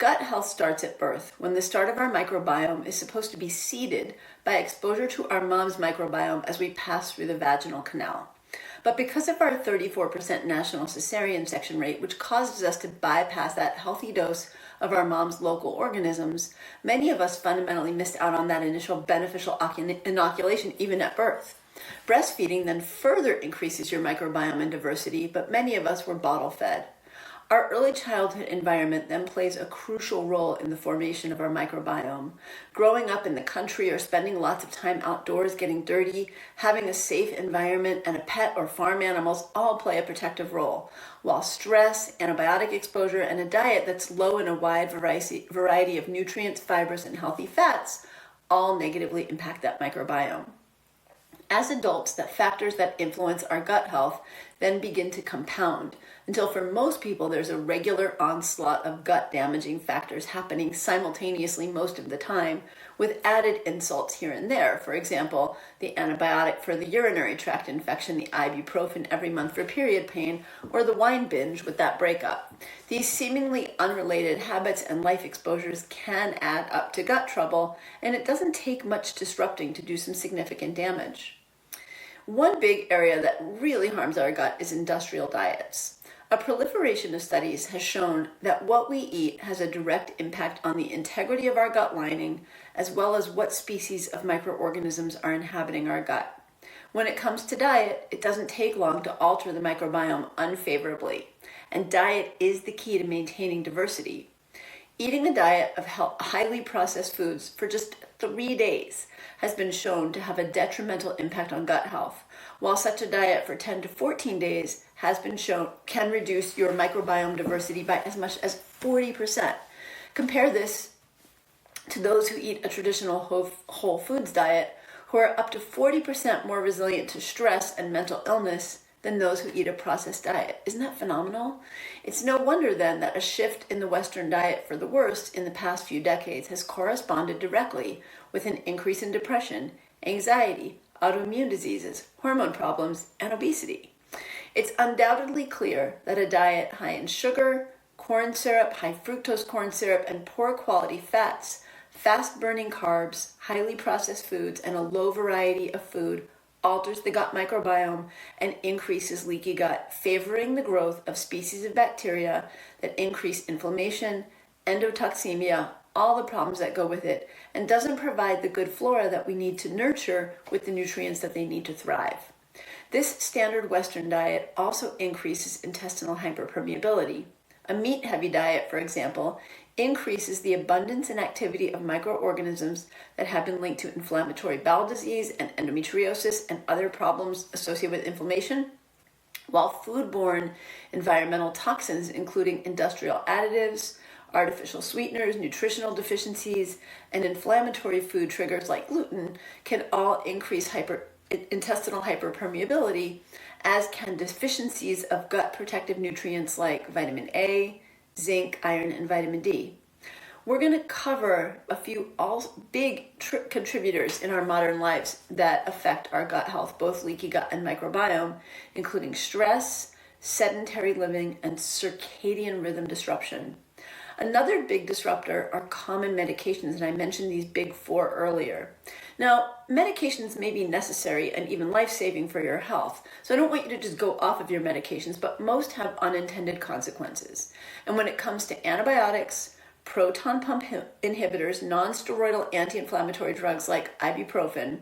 Gut health starts at birth, when the start of our microbiome is supposed to be seeded by exposure to our mom's microbiome as we pass through the vaginal canal. But because of our 34% national cesarean section rate, which causes us to bypass that healthy dose of our mom's local organisms, many of us fundamentally missed out on that initial beneficial inoculation even at birth. Breastfeeding then further increases your microbiome and diversity, but many of us were bottle fed. Our early childhood environment then plays a crucial role in the formation of our microbiome. Growing up in the country or spending lots of time outdoors getting dirty, having a safe environment, and a pet or farm animals all play a protective role, while stress, antibiotic exposure, and a diet that's low in a wide variety of nutrients, fibers, and healthy fats all negatively impact that microbiome. As adults, the factors that influence our gut health then begin to compound until for most people there's a regular onslaught of gut damaging factors happening simultaneously most of the time, with added insults here and there. For example, the antibiotic for the urinary tract infection, the ibuprofen every month for period pain, or the wine binge with that breakup. These seemingly unrelated habits and life exposures can add up to gut trouble, and it doesn't take much disrupting to do some significant damage. One big area that really harms our gut is industrial diets. A proliferation of studies has shown that what we eat has a direct impact on the integrity of our gut lining, as well as what species of microorganisms are inhabiting our gut. When it comes to diet, it doesn't take long to alter the microbiome unfavorably, and diet is the key to maintaining diversity. Eating a diet of highly processed foods for just 3 days has been shown to have a detrimental impact on gut health, while such a diet for 10 to 14 days has been shown can reduce your microbiome diversity by as much as 40%. Compare this to those who eat a traditional whole foods diet, who are up to 40% more resilient to stress and mental illness than those who eat a processed diet. Isn't that phenomenal? It's no wonder then that a shift in the Western diet for the worst in the past few decades has corresponded directly with an increase in depression, anxiety, autoimmune diseases, hormone problems, and obesity. It's undoubtedly clear that a diet high in sugar, corn syrup, high fructose corn syrup, and poor quality fats, fast-burning carbs, highly processed foods, and a low variety of food alters the gut microbiome and increases leaky gut, favoring the growth of species of bacteria that increase inflammation, endotoxemia, all the problems that go with it, and doesn't provide the good flora that we need to nurture with the nutrients that they need to thrive. This standard Western diet also increases intestinal hyperpermeability. A meat-heavy diet, for example, increases the abundance and activity of microorganisms that have been linked to inflammatory bowel disease and endometriosis and other problems associated with inflammation, while foodborne environmental toxins, including industrial additives, artificial sweeteners, nutritional deficiencies, and inflammatory food triggers like gluten, can all increase intestinal hyperpermeability, as can deficiencies of gut protective nutrients like vitamin A, zinc, iron, and vitamin D. We're going to cover a few big contributors in our modern lives that affect our gut health, both leaky gut and microbiome, including stress, sedentary living, and circadian rhythm disruption. Another big disruptor are common medications, and I mentioned these big four earlier. Now, medications may be necessary and even life-saving for your health, so I don't want you to just go off of your medications, but most have unintended consequences. And when it comes to antibiotics, proton pump inhibitors, non-steroidal anti-inflammatory drugs like ibuprofen,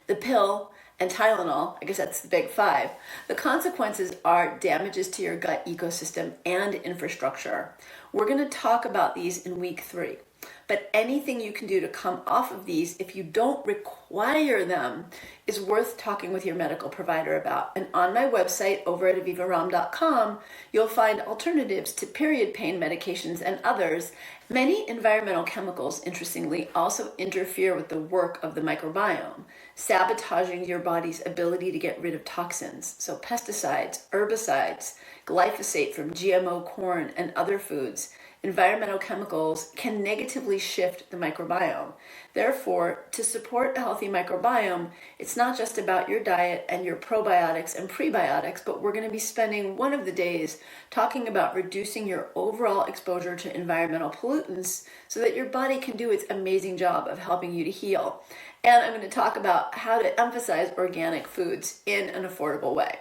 the pill, and Tylenol, I guess that's the big five, the consequences are damages to your gut ecosystem and infrastructure. We're going to talk about these in week 3. But anything you can do to come off of these, if you don't require them, is worth talking with your medical provider about. And on my website over at avivaromm.com, you'll find alternatives to period pain medications and others. Many environmental chemicals, interestingly, also interfere with the work of the microbiome, sabotaging your body's ability to get rid of toxins. So pesticides, herbicides, glyphosate from GMO corn and other foods, environmental chemicals can negatively shift the microbiome. Therefore, to support a healthy microbiome, it's not just about your diet and your probiotics and prebiotics, but we're going to be spending one of the days talking about reducing your overall exposure to environmental pollutants so that your body can do its amazing job of helping you to heal. And I'm going to talk about how to emphasize organic foods in an affordable way.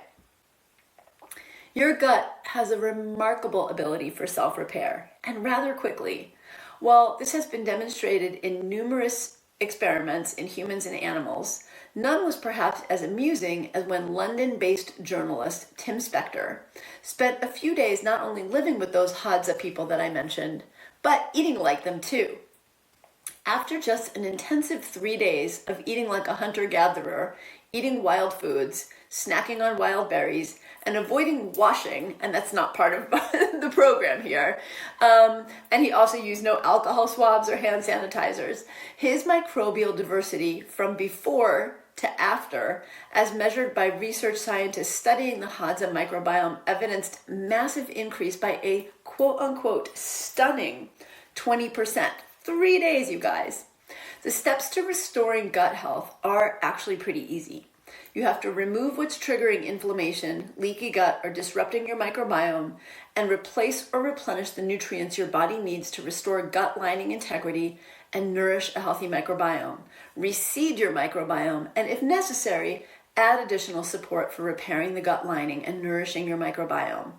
Your gut has a remarkable ability for self-repair, and rather quickly. While this has been demonstrated in numerous experiments in humans and animals, none was perhaps as amusing as when London-based journalist Tim Spector spent a few days not only living with those Hadza people that I mentioned, but eating like them too. After just an intensive 3 days of eating like a hunter-gatherer, eating wild foods, snacking on wild berries, and avoiding washing, and that's not part of the program here, and he also used no alcohol swabs or hand sanitizers, his microbial diversity from before to after, as measured by research scientists studying the Hadza microbiome, evidenced massive increase by a quote-unquote stunning 20%. 3 days, you guys. The steps to restoring gut health are actually pretty easy. You have to remove what's triggering inflammation, leaky gut, or disrupting your microbiome, and replace or replenish the nutrients your body needs to restore gut lining integrity and nourish a healthy microbiome. Reseed your microbiome, and if necessary, add additional support for repairing the gut lining and nourishing your microbiome.